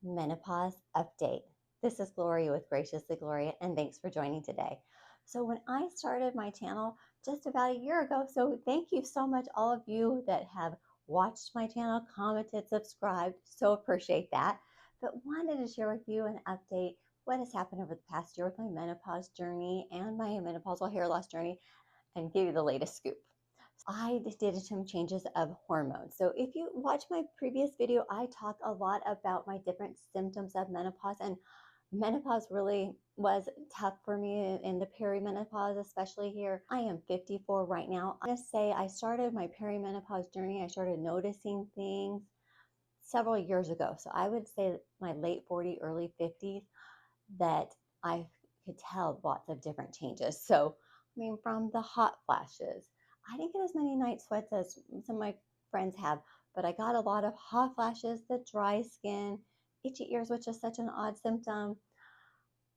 Menopause Update. This is Gloria with Graciously Gloria, and thanks for joining today. So, when I started my channel just about a year ago, so thank you so much, all of you that have watched my channel, commented, subscribed. So appreciate that. But wanted to share with you an update what has happened over the past year with my menopause journey and my menopausal hair loss journey, and give you the latest scoop. I did some changes of hormones. So if you watch my previous video, I talk a lot about my different symptoms of menopause, and menopause really was tough for me in the perimenopause, especially here. I am 54 right now. I'm gonna say I started my perimenopause journey. I started noticing things several years ago. So I would say my late 40s, early 50s, that I could tell lots of different changes. So, I mean, from the hot flashes, I didn't get as many night sweats as some of my friends have, but I got a lot of hot flashes, the dry skin, itchy ears, which is such an odd symptom,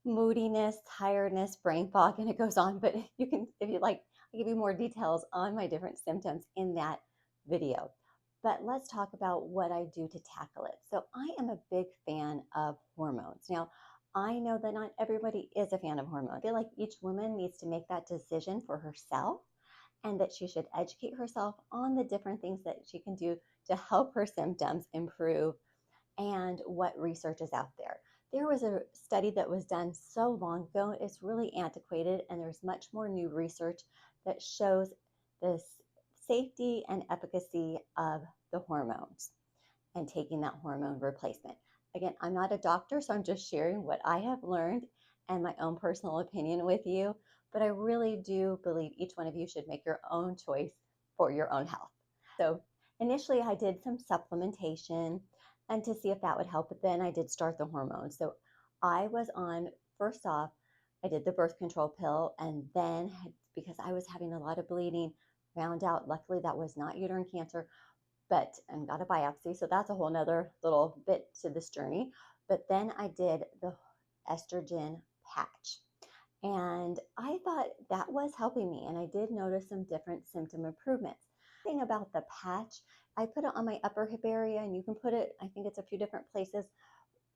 moodiness, tiredness, brain fog, and it goes on. But you can, if you like, I'll give you more details on my different symptoms in that video. But let's talk about what I do to tackle it. So I am a big fan of hormones. Now, I know that not everybody is a fan of hormones. I feel like each woman needs to make that decision for herself, and that she should educate herself on the different things that she can do to help her symptoms improve and what research is out there. There was a study that was done so long ago, it's really antiquated, and there's much more new research that shows the safety and efficacy of the hormones and taking that hormone replacement. Again, I'm not a doctor, so I'm just sharing what I have learned and my own personal opinion with you, but I really do believe each one of you should make your own choice for your own health. So initially I did some supplementation and to see if that would help, but then I did start the hormones. So I was on, first off, I did the birth control pill, and then because I was having a lot of bleeding, found out luckily that was not uterine cancer, but and got a biopsy. So that's a whole nother little bit to this journey. But then I did the estrogen patch. And I thought that was helping me. And I did notice some different symptom improvements. The thing about the patch, I put it on my upper hip area, and you can put it, I think it's a few different places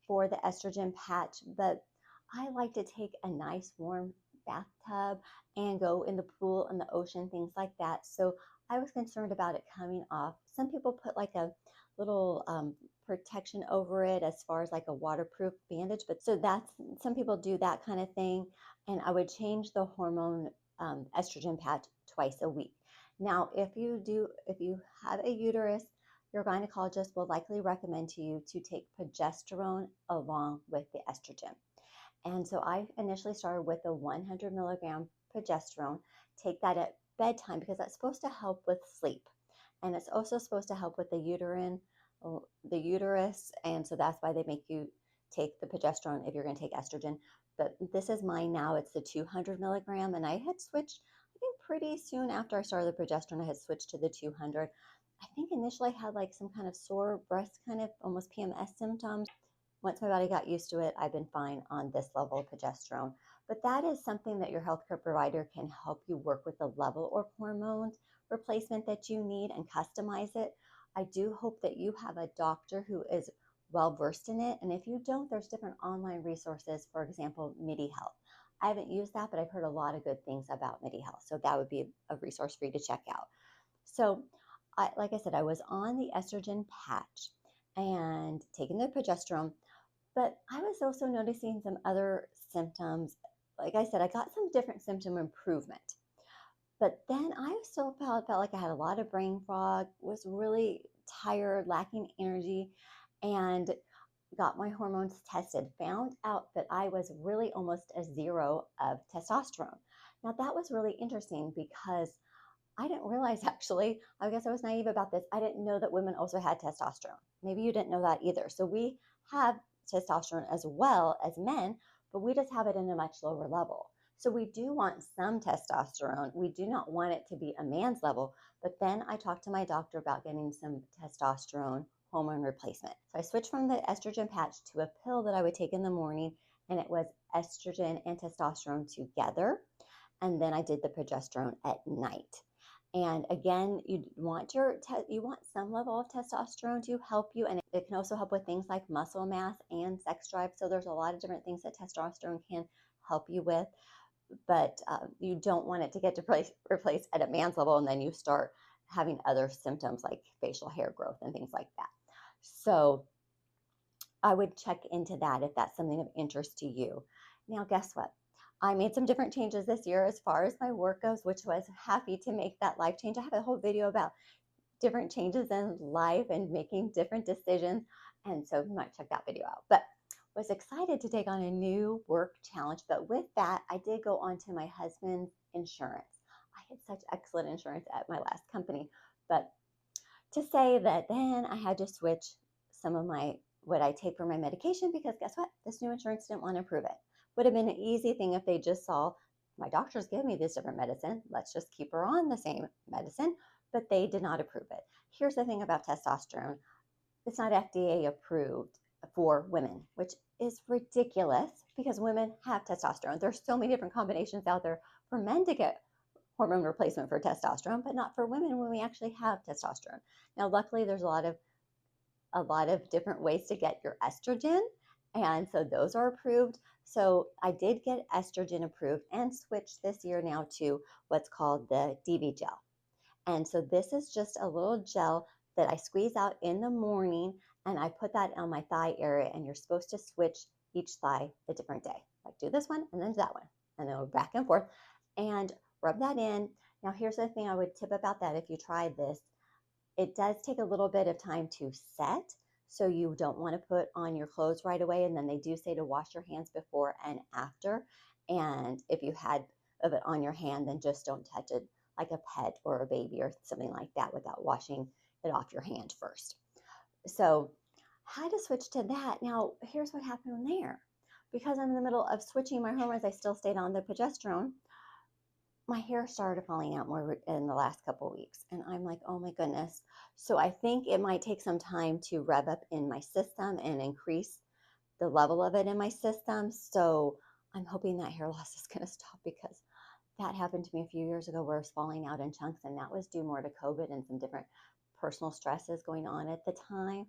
for the estrogen patch, but I like to take a nice warm bathtub and go in the pool and the ocean, things like that. So I was concerned about it coming off. Some people put like a little protection over it as far as like a waterproof bandage, but so that's, some people do that kind of thing. And I would change the hormone estrogen patch twice a week. Now, if you have a uterus, your gynecologist will likely recommend to you to take progesterone along with the estrogen. And so I initially started with a 100 milligram progesterone. Take that at bedtime because that's supposed to help with sleep. And it's also supposed to help with the uterus. And so that's why they make you take the progesterone if you're going to take estrogen. But this is mine now. It's the 200 milligram. And I had switched, I think pretty soon after I started the progesterone, I had switched to the 200. I think initially I had like some kind of sore breast, kind of almost PMS symptoms. Once my body got used to it, I've been fine on this level of progesterone. But that is something that your healthcare provider can help you work with the level of hormone replacement that you need and customize it. I do hope that you have a doctor who is well versed in it. And if you don't, there's different online resources, for example, MIDI Health. I haven't used that, but I've heard a lot of good things about MIDI Health. So that would be a resource for you to check out. So like I said, I was on the estrogen patch and taking the progesterone, but I was also noticing some other symptoms. Like I said, I got some different symptom improvement, but then I still felt like I had a lot of brain fog, was really tired, lacking energy, and got my hormones tested, found out that I was really almost a zero of testosterone. Now that was really interesting because I didn't realize, actually, I guess I was naive about this. I didn't know that women also had testosterone. Maybe you didn't know that either. So we have testosterone as well as men, but we just have it in a much lower level. So we do want some testosterone. We do not want it to be a man's level. But then I talked to my doctor about getting some testosterone hormone replacement. So I switched from the estrogen patch to a pill that I would take in the morning, and it was estrogen and testosterone together. And then I did the progesterone at night. And again, you want some level of testosterone to help you, and it can also help with things like muscle mass and sex drive. So there's a lot of different things that testosterone can help you with, but you don't want it to get to replace at a man's level, and then you start having other symptoms like facial hair growth and things like that. So I would check into that if that's something of interest to you. Now, guess what? I made some different changes this year as far as my work goes, which was happy to make that life change. I have a whole video about different changes in life and making different decisions. And so you might check that video out. But was excited to take on a new work challenge. But with that, I did go on to my husband's insurance. I had such excellent insurance at my last company. But to say that then I had to switch some of my what I take for my medication, because guess what? This new insurance didn't want to approve it. Would have been an easy thing if they just saw my doctors give me this different medicine. Let's just keep her on the same medicine, but they did not approve it. Here's the thing about testosterone. It's not FDA approved for women, which is ridiculous because women have testosterone. There's so many different combinations out there for men to get hormone replacement for testosterone, but not for women when we actually have testosterone. Now, luckily, there's a lot of different ways to get your estrogen, and so those are approved. So I did get estrogen approved and switched this year now to what's called the DB gel. And so this is just a little gel that I squeeze out in the morning, and I put that on my thigh area, and you're supposed to switch each thigh a different day. Like do this one and then that one, and then go back and forth and rub that in. Now here's the thing I would tip about that if you tried this. It does take a little bit of time to set, so you don't want to put on your clothes right away. And then they do say to wash your hands before and after. And if you had of it on your hand, then just don't touch it like a pet or a baby or something like that without washing it off your hand first. So had to switch to that. Now, here's what happened there. Because I'm in the middle of switching my hormones, I still stayed on the progesterone. My hair started falling out more in the last couple of weeks. And I'm like, oh my goodness. So I think it might take some time to rev up in my system and increase the level of it in my system. So I'm hoping that hair loss is going to stop, because that happened to me a few years ago where it was falling out in chunks, and that was due more to COVID and some different personal stresses going on at the time.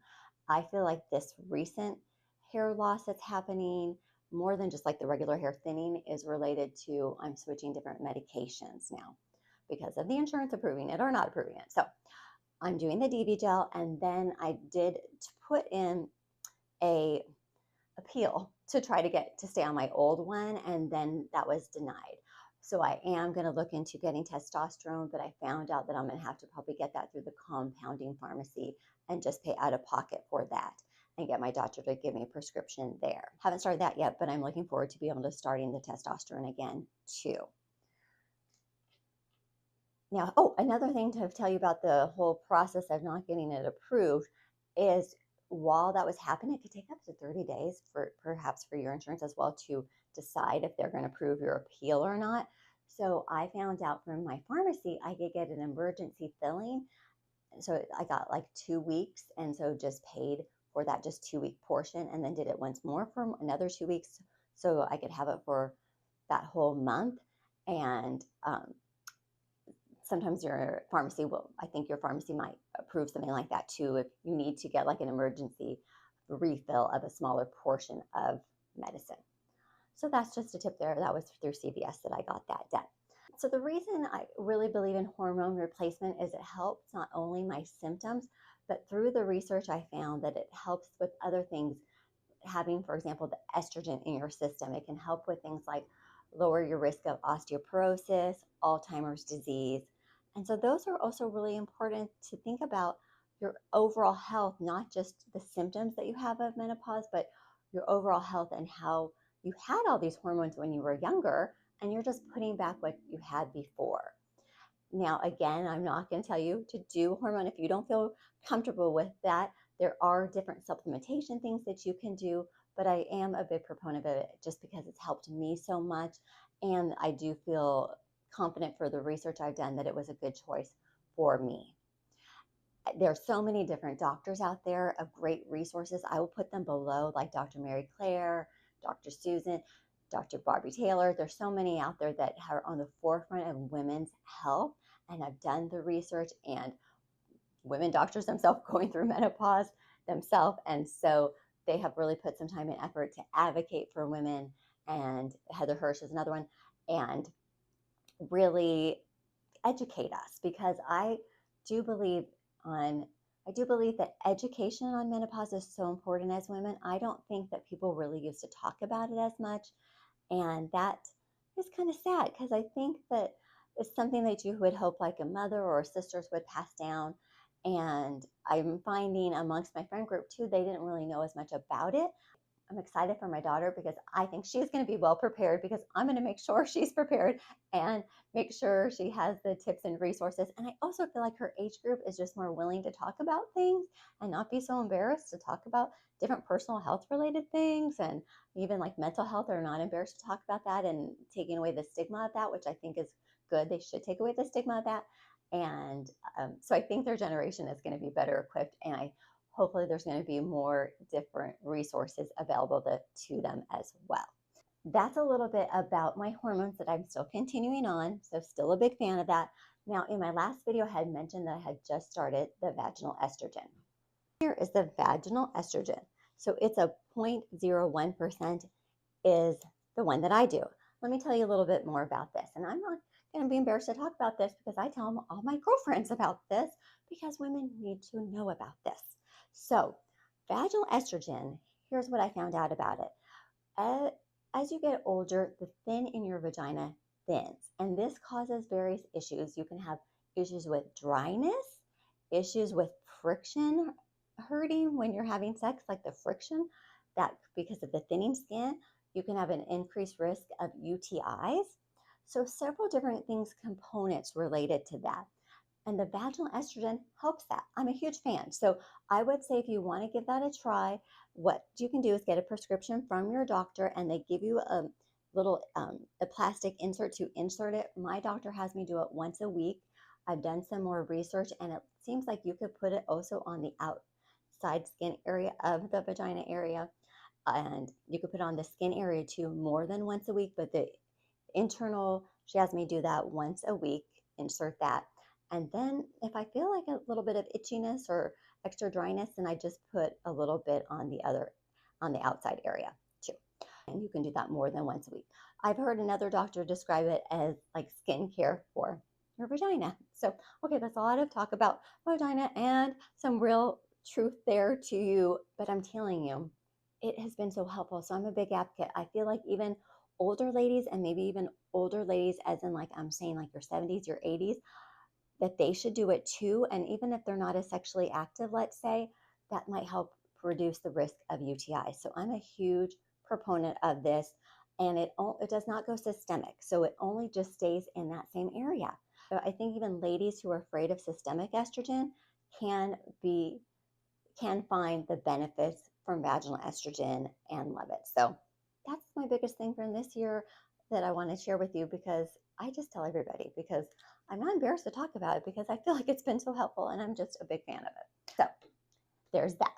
I feel like this recent hair loss that's happening, more than just like the regular hair thinning, is related to I'm switching different medications now because of the insurance approving it or not approving it. So I'm doing the DV gel, and then I did put in a appeal to try to get to stay on my old one, and then that was denied. So I am going to look into getting testosterone, but I found out that I'm going to have to probably get that through the compounding pharmacy and just pay out of pocket for that and get my doctor to give me a prescription there. Haven't started that yet, but I'm looking forward to be able to starting the testosterone again too. Now, oh, another thing to tell you about the whole process of not getting it approved is, while that was happening, it could take up to 30 days for perhaps for your insurance as well to decide if they're going to approve your appeal or not. So I found out from my pharmacy I could get an emergency filling. So I got like 2 weeks, and so just paid for that just 2 week portion, and then did it once more for another 2 weeks so I could have it for that whole month. And sometimes your pharmacy will, I think your pharmacy might approve something like that too, if you need to get like an emergency refill of a smaller portion of medicine. So that's just a tip there. That was through CVS that I got that done. So the reason I really believe in hormone replacement is it helps not only my symptoms, but through the research I found that it helps with other things. Having, for example, the estrogen in your system, it can help with things like lower your risk of osteoporosis, Alzheimer's disease. And so those are also really important to think about your overall health, not just the symptoms that you have of menopause, but your overall health and how you had all these hormones when you were younger, and you're just putting back what you had before. Now, again, I'm not going to tell you to do hormone if you don't feel comfortable with that. There are different supplementation things that you can do, but I am a big proponent of it just because it's helped me so much. And I do feel confident for the research I've done that it was a good choice for me. There are so many different doctors out there of great resources. I will put them below, like Dr. Mary Claire, Dr. Susan, Dr. Barbie Taylor. There's so many out there that are on the forefront of women's health, and I've done the research, and women doctors themselves going through menopause themselves. And so they have really put some time and effort to advocate for women. And Heather Hirsch is another one, and really educate us, because do believe on I do believe that education on menopause is so important as women. I don't think that people really used to talk about it as much. And that is kind of sad, because I think that it's something that you would hope like a mother or sisters would pass down. And I'm finding amongst my friend group too, they didn't really know as much about it. I'm excited for my daughter, because I think she's going to be well prepared, because I'm going to make sure she's prepared and make sure she has the tips and resources. And I also feel like her age group is just more willing to talk about things and not be so embarrassed to talk about different personal health related things, and even like mental health. They're not embarrassed to talk about that, and taking away the stigma of that, which I think is good. They should take away the stigma of that. And so I think their generation is going to be better equipped. And hopefully there's going to be more different resources available to them as well. That's a little bit about my hormones that I'm still continuing on. So still a big fan of that. Now, in my last video, I had mentioned that I had just started the vaginal estrogen. Here is the vaginal estrogen. So it's a 0.01% is the one that I do. Let me tell you a little bit more about this. And I'm not going to be embarrassed to talk about this, because I tell all my girlfriends about this, because women need to know about this. So, vaginal estrogen, here's what I found out about it. As you get older, the thin in your vagina thins, and this causes various issues. You can have issues with dryness, issues with friction hurting when you're having sex, like the friction that because of the thinning skin. You can have an increased risk of UTIs. So, several different things, components related to that. And the vaginal estrogen helps that. I'm a huge fan. So I would say if you want to give that a try, what you can do is get a prescription from your doctor, and they give you a little a plastic insert to insert it. My doctor has me do it once a week. I've done some more research, and it seems like you could put it also on the outside skin area of the vagina area. And you could put on the skin area too more than once a week, but the internal, she has me do that once a week, insert that. And then if I feel like a little bit of itchiness or extra dryness, then I just put a little bit on the outside area too. And you can do that more than once a week. I've heard another doctor describe it as like skincare for your vagina. So, okay, that's a lot of talk about vagina and some real truth there to you, but I'm telling you, it has been so helpful. So I'm a big advocate. I feel like even older ladies, and maybe even older ladies, as in like I'm saying like your 70s, your 80s, that they should do it too. And even if they're not as sexually active, let's say, that might help reduce the risk of UTI. So I'm a huge proponent of this, and it does not go systemic. So it only just stays in that same area. So I think even ladies who are afraid of systemic estrogen can find the benefits from vaginal estrogen and love it. So that's my biggest thing from this year that I want to share with you, because I just tell everybody, because I'm not embarrassed to talk about it, because I feel like it's been so helpful, and I'm just a big fan of it. So there's that.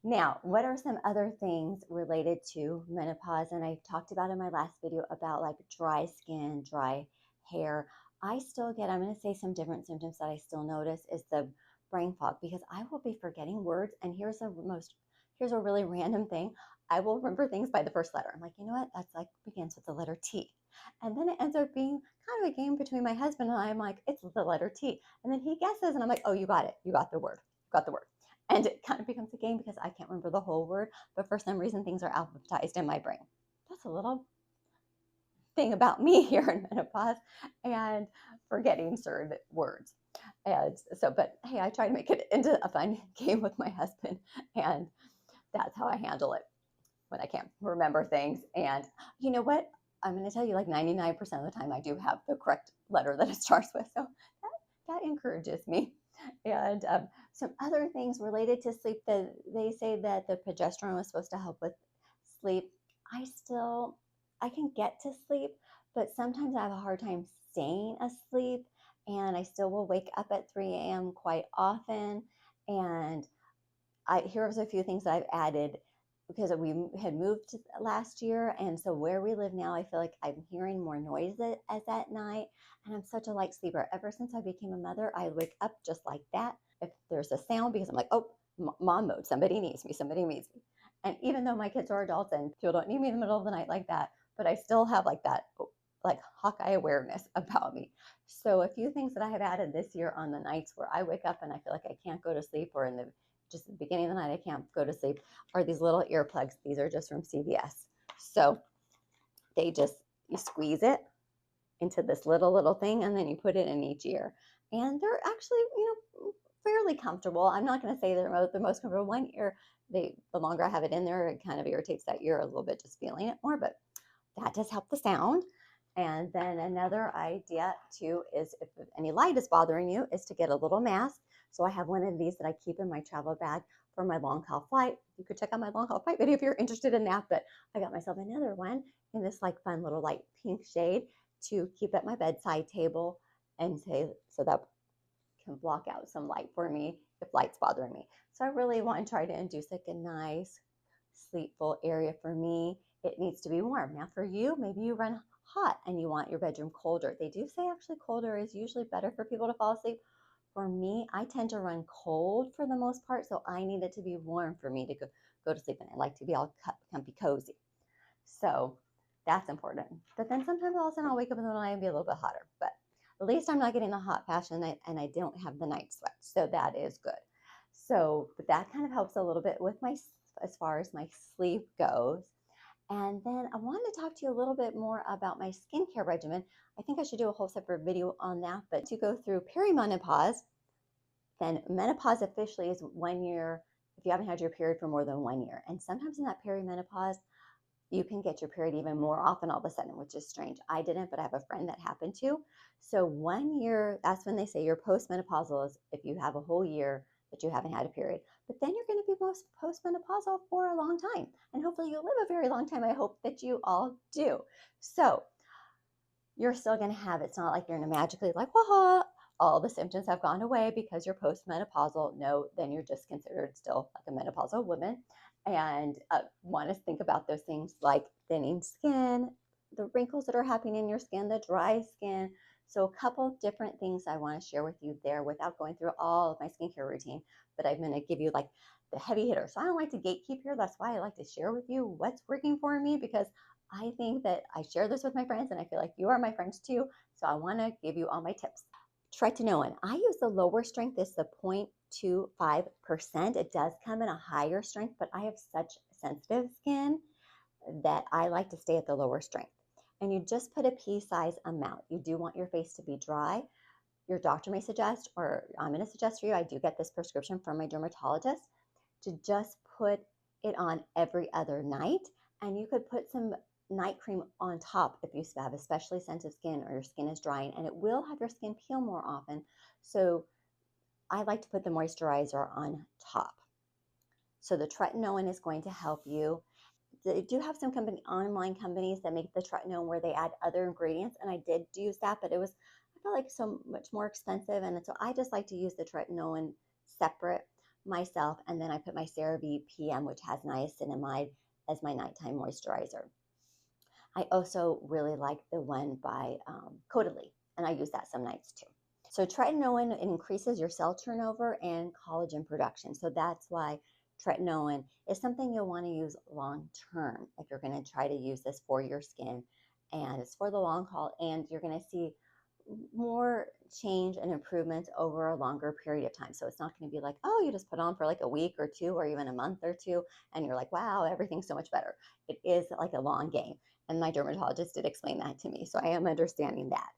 Now, what are some other things related to menopause? And I talked about in my last video about like dry skin, dry hair. I'm going to say some different symptoms that I still notice is the brain fog, because I will be forgetting words. And here's a really random thing. I will remember things by the first letter. I'm like, you know what? That's like begins with the letter T. And then it ends up being kind of a game between my husband and I. I'm like, it's the letter T. And then he guesses, and I'm like, oh, you got it. You got the word. You got the word. And it kind of becomes a game, because I can't remember the whole word, but for some reason things are alphabetized in my brain. That's a little thing about me here in menopause, and forgetting certain words. And so, but hey, I try to make it into a fun game with my husband, and that's how I handle it when I can't remember things. And you know what? I'm going to tell you, like 99% of the time, I do have the correct letter that it starts with. So that encourages me. And some other things related to sleep, that they say that the progesterone was supposed to help with sleep. I can get to sleep, but sometimes I have a hard time staying asleep, and I still will wake up at 3 a.m. quite often. And here's a few things that I've added because we had moved last year, and so where we live now, I feel like I'm hearing more noise as at night, and I'm such a light sleeper. Ever since I became a mother, I wake up just like that. If there's a sound, because I'm like, oh, mom mode, somebody needs me, somebody needs me. And even though my kids are adults and people don't need me in the middle of the night like that, but I still have like that, like Hawkeye awareness about me. So a few things that I have added this year on the nights where I wake up and I feel like I can't go to sleep, or in the just the beginning of the night I can't go to sleep, are these little earplugs. These are just from CVS. So they just, you squeeze it into this little thing, and then you put it in each ear. And they're actually, fairly comfortable. I'm not going to say they're the most comfortable. One ear, the longer I have it in there, it kind of irritates that ear a little bit, just feeling it more, but that does help the sound. And then another idea too is, if any light is bothering you, is to get a little mask. So I have one of these that I keep in my travel bag for my long haul flight. You could check out my long haul flight video if you're interested in that, but I got myself another one in this like fun little light pink shade to keep at my bedside table, and so that can block out some light for me if light's bothering me. So I really want to try to induce like a nice sleepful area for me. It needs to be warm. Now for you, maybe you run hot and you want your bedroom colder. They do say actually colder is usually better for people to fall asleep. For me, I tend to run cold for the most part, so I need it to be warm for me to go to sleep, and I like to be all comfy cozy. So that's important. But then sometimes all of a sudden I'll wake up in the middle of the night and be a little bit hotter. But at least I'm not getting the hot flash, and I don't have the night sweat. So that is good. So, but that kind of helps a little bit with as far as my sleep goes. And then I wanted to talk to you a little bit more about my skincare regimen. I think I should do a whole separate video on that. But to go through perimenopause, then menopause officially is 1 year if you haven't had your period for more than 1 year. And sometimes in that perimenopause, you can get your period even more often all of a sudden, which is strange. I didn't, but I have a friend that happened to. So 1 year, that's when they say you're postmenopausal, is if you have a whole year that you haven't had a period. But then you're going to be postmenopausal for a long time. And hopefully you live a very long time. I hope that you all do. So you're still going to have, it's not like you're going to magically like, waha, all the symptoms have gone away because you're postmenopausal. No, then you're just considered still like a menopausal woman, and want to think about those things like thinning skin, the wrinkles that are happening in your skin, the dry skin. So a couple different things I want to share with you there without going through all of my skincare routine, but I'm going to give you like the heavy hitters. So I don't like to gatekeep here. That's why I like to share with you what's working for me, because I think that I share this with my friends, and I feel like you are my friends too. So I want to give you all my tips. Tretinoin, I use the lower strength. It's the 0.25%. It does come in a higher strength, but I have such sensitive skin that I like to stay at the lower strength. And you just put a pea-size amount. You do want your face to be dry. Your doctor may suggest, or I'm going to suggest for you, I do get this prescription from my dermatologist, to just put it on every other night. And you could put some night cream on top if you have especially sensitive skin or your skin is drying, and it will have your skin peel more often. So I like to put the moisturizer on top. So the tretinoin is going to help you. They do have some online companies that make the tretinoin where they add other ingredients, and I did use that, but I feel like so much more expensive, and so I just like to use the tretinoin separate myself, and then I put my CeraVe PM, which has niacinamide, as my nighttime moisturizer. I also really like the one by Caudalie, and I use that some nights too. So tretinoin increases your cell turnover and collagen production. So that's why tretinoin is something you'll want to use long term if you're going to try to use this for your skin. And it's for the long haul, and you're going to see more change and improvements over a longer period of time. So it's not going to be like, oh, you just put on for like a week or two or even a month or two, and you're like, wow, everything's so much better. It is like a long game. And my dermatologist did explain that to me. So I am understanding that.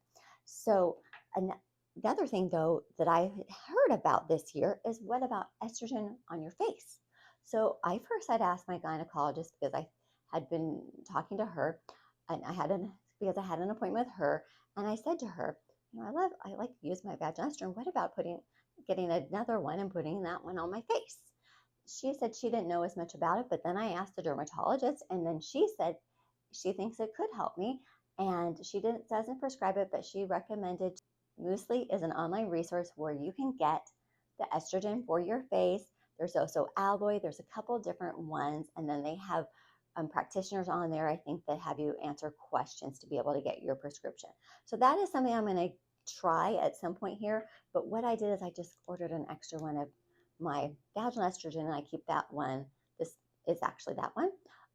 So the other thing, though, that I heard about this year is, what about estrogen on your face? So I first had asked my gynecologist, because I had been talking to her, and because I had an appointment with her, and I said to her, I like to use my vaginal estrogen. What about getting another one and putting that one on my face? She said she didn't know as much about it, but then I asked the dermatologist, and then she said she thinks it could help me, and she doesn't prescribe it, but she recommended. Muesli is an online resource where you can get the estrogen for your face. There's also aloe. There's a couple different ones. And then they have practitioners on there, I think, that have you answer questions to be able to get your prescription. So that is something I'm going to try at some point here. But what I did is I just ordered an extra one of my vaginal estrogen, and I keep that one. This is actually that one.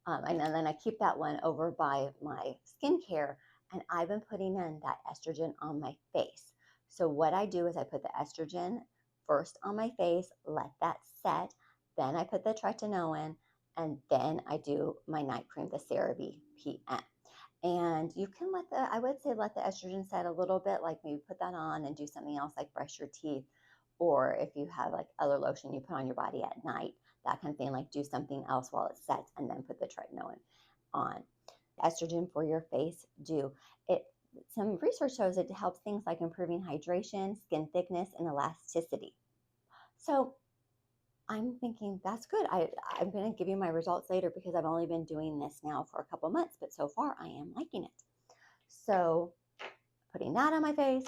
And then I keep that one over by my skincare, and I've been putting in that estrogen on my face. So what I do is I put the estrogen first on my face, let that set, then I put the tretinoin, and then I do my night cream, the CeraVe PM. And you can I would say let the estrogen set a little bit, like maybe put that on and do something else like brush your teeth. Or if you have like other lotion you put on your body at night, that kind of thing, like do something else while it sets and then put the tretinoin on. Estrogen for your face, some research shows it helps things like improving hydration, skin thickness, and elasticity. So I'm thinking that's good. I'm going to give you my results later because I've only been doing this now for a couple months, but so far I am liking it. So putting that on my face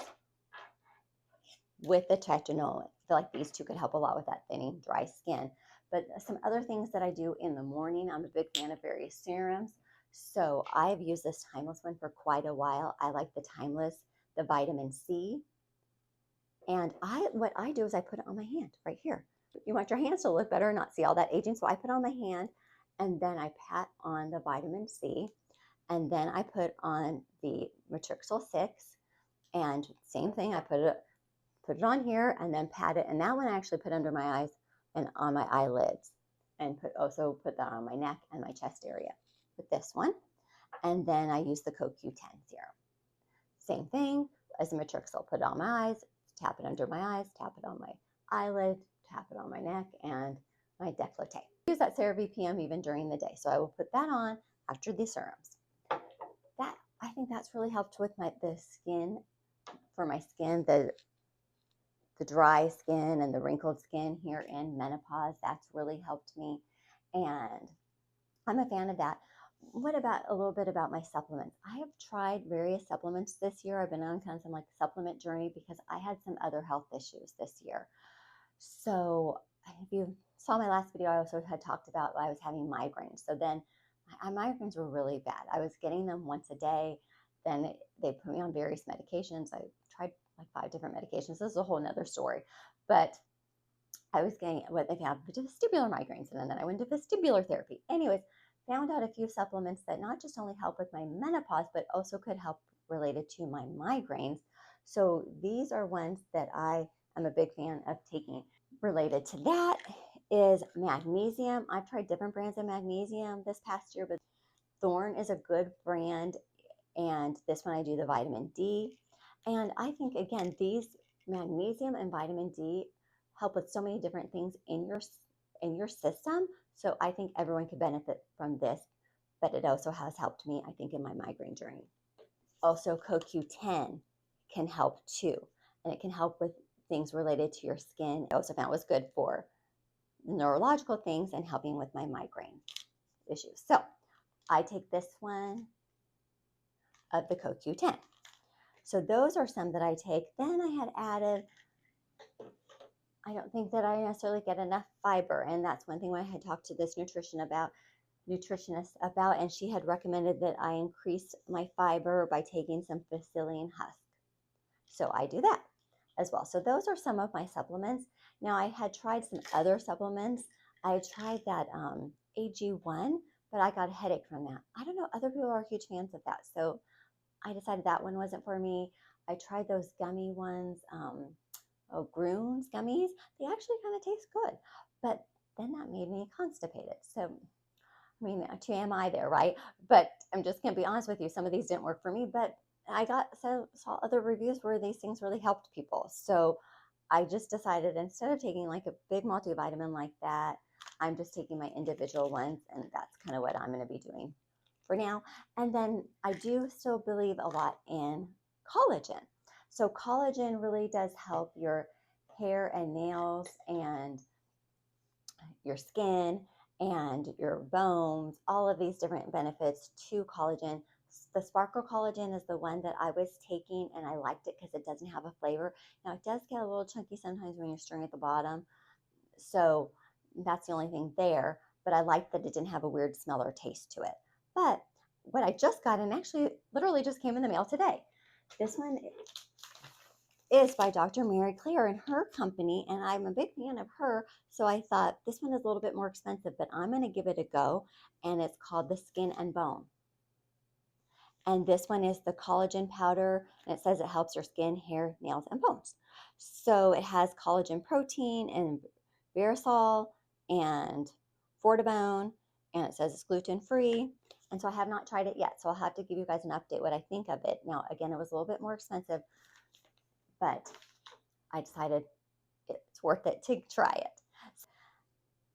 with the tretinoin. I feel like these two could help a lot with that thinning, dry skin. But some other things that I do in the morning, I'm a big fan of various serums. So I've used this Timeless one for quite a while. I like the Timeless, the vitamin C. And what I do is I put it on my hand right here. You want your hands to look better and not see all that aging. So I put it on my hand, and then I pat on the vitamin C, and then I put on the Matrixyl 6, and same thing, I put it on here and then pat it. And that one I actually put under my eyes and on my eyelids, and also put that on my neck and my chest area with this one. And then I use the CoQ10 serum. Same thing as the Matrixyl. Put it on my eyes, tap it under my eyes, tap it on my eyelid, tap it on my neck and my décolleté. I use that CeraVe PM even during the day. So I will put that on after the serums. I think that's really helped with the skin, for my skin, the dry skin and the wrinkled skin here in menopause. That's really helped me, and I'm a fan of that. What about a little bit about my supplements? I have tried various supplements this year. I've been on kind of some like supplement journey because I had some other health issues this year. So if you saw my last video, I also had talked about I was having migraines. So then my migraines were really bad. I was getting them once a day. Then they put me on various medications. I tried like 5 different medications. This is a whole nother story. But I was getting what they have vestibular migraines. And then I went to vestibular therapy. Anyways, found out a few supplements that not just only help with my menopause, but also could help related to my migraines. So these are ones that I am a big fan of taking. Related to that is magnesium. I've tried different brands of magnesium this past year, but Thorne is a good brand. And this one I do the vitamin D. And I think, again, these magnesium and vitamin D help with so many different things in your system. So I think everyone could benefit from this, but it also has helped me, I think, in my migraine journey. Also, CoQ10 can help too, and it can help with things related to your skin. I also found it was good for neurological things and helping with my migraine issues. So I take this one of the CoQ10. So those are some that I take. Then I had added, I don't think that I necessarily get enough fiber. And that's one thing I had talked to this nutritionist about, and she had recommended that I increase my fiber by taking some psyllium husk. So I do that as well. So those are some of my supplements. Now I had tried some other supplements. I tried that AG1, but I got a headache from that. I don't know, other people are huge fans of that. So I decided that one wasn't for me. I tried those gummy ones, Groon's gummies. They actually kind of taste good, but then that made me constipated. So, I mean, TMI there, right? But I'm just going to be honest with you. Some of these didn't work for me, but I saw other reviews where these things really helped people. So I just decided instead of taking like a big multivitamin like that, I'm just taking my individual ones, and that's kind of what I'm going to be doing for now. And then I do still believe a lot in collagen. So collagen really does help your hair and nails and your skin and your bones, all of these different benefits to collagen. The Sparkle Collagen is the one that I was taking, and I liked it because it doesn't have a flavor. Now, it does get a little chunky sometimes when you're stirring at the bottom. So That's the only thing there, but I liked that it didn't have a weird smell or taste to it. But what I just got, and actually literally just came in the mail today, this one is by Dr. Mary Claire and her company, and I'm a big fan of her. So I thought this one is a little bit more expensive, but I'm going to give it a go. And it's called the Skin and Bone. And this one is the collagen powder, and it says it helps your skin, hair, nails, and bones. So it has collagen protein and versol and fortibone, and it says it's gluten free. And so I have not tried it yet. So I'll have to give you guys an update what I think of it. Now, again, it was a little bit more expensive, but I decided it's worth it to try it.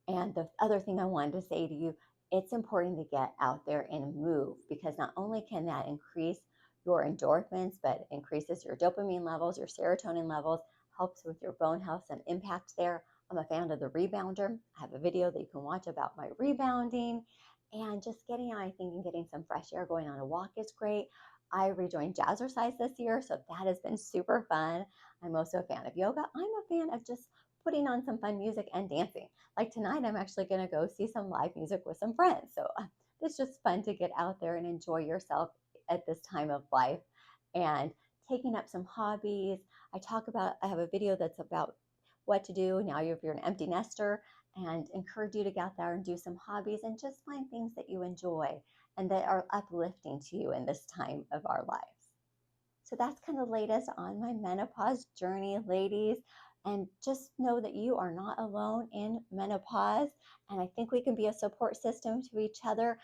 And the other thing I wanted to say to you, it's important to get out there and move, because not only can that increase your endorphins, but increases your dopamine levels, your serotonin levels, helps with your bone health, some impact there. I'm a fan of the rebounder. I have a video that you can watch about my rebounding, and just getting out, I think, and getting some fresh air, going on a walk is great. I rejoined jazzercise this year, so that has been super fun. I'm also a fan of yoga. I'm a fan of just putting on some fun music and dancing. Like tonight, I'm actually going to go see some live music with some friends. So it's just fun to get out there and enjoy yourself at this time of life, and taking up some hobbies. I have a video that's about what to do now if you're an empty nester, and encourage you to get out there and do some hobbies and just find things that you enjoy and that are uplifting to you in this time of our lives. So that's kind of the latest on my menopause journey, ladies. And just know that you are not alone in menopause. And I think we can be a support system to each other.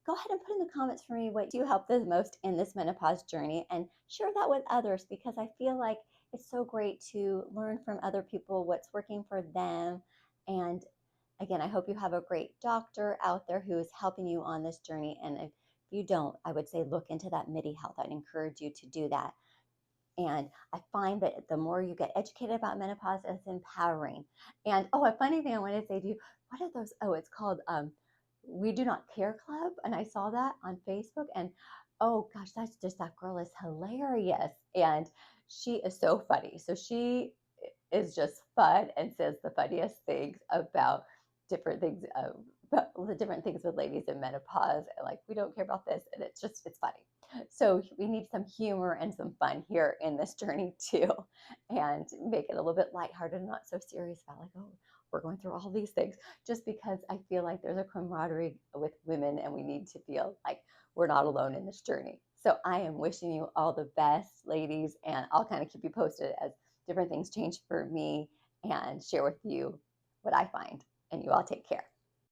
Go ahead and put in the comments for me what you help the most in this menopause journey, and share that with others, because I feel like it's so great to learn from other people what's working for them. And again, I hope you have a great doctor out there who is helping you on this journey. And if you don't, I would say look into that MIDI health. I'd encourage you to do that. And I find that the more you get educated about menopause, it's empowering. And a funny thing I wanted to say to you, what are those? Oh, it's called We Do Not Care Club. And I saw that on Facebook. And oh gosh, that girl is hilarious. And she is so funny. So she is just fun and says the funniest things about different things, the different things with ladies in menopause. Like, we don't care about this, and it's funny. So we need some humor and some fun here in this journey too, and make it a little bit lighthearted, not so serious about like, oh, we're going through all these things, just because I feel like there's a camaraderie with women, and we need to feel like we're not alone in this journey. So I am wishing you all the best, ladies, and I'll kind of keep you posted as different things change for me and share with you what I find. And you all take care.